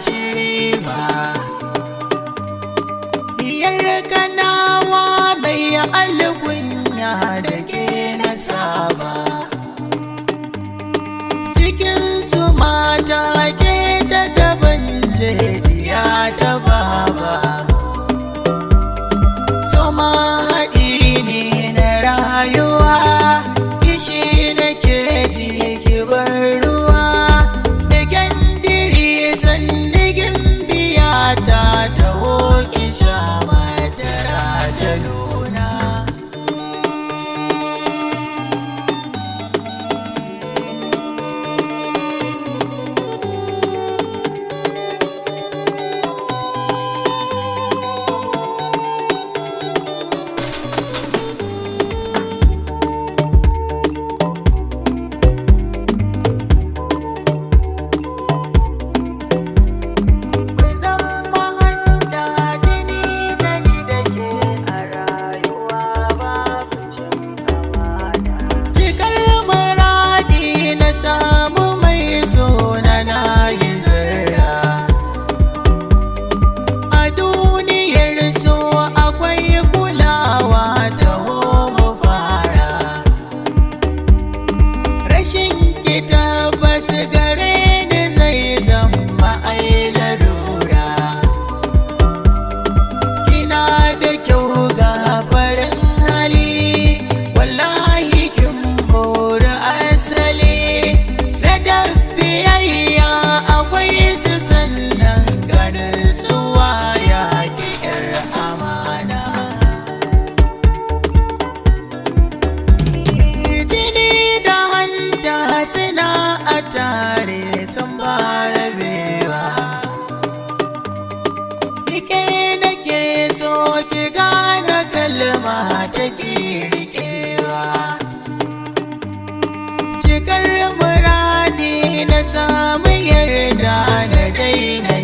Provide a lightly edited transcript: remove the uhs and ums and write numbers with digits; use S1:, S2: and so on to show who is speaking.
S1: shiri ba. Diyar Kanawa mai algunya da ke na saba, cikinsu mata ke ta daban ce diya ta baba. Soma haɗi ne na rayuwa, kishi nake ji ki bar ruwa, da kyandiri sandigin biya ta taho ki sha madara ta nuna. Samu mai suna na yi zarra a duniyar so, akwai kulawa ta homo fara. Rashin ki tabbas gare ni zai zama ai larura. Kina da kyau ga farin hali, wallahi kin bori asali. Biyayya akwai su sannan ganin zuwa ya ƙiƙar amana. Jini da hanta suna a tare sun ba rabewa. Rike nake so ki gane kalma ta ki riƙewa. Cikar muradi na samu yarda na daina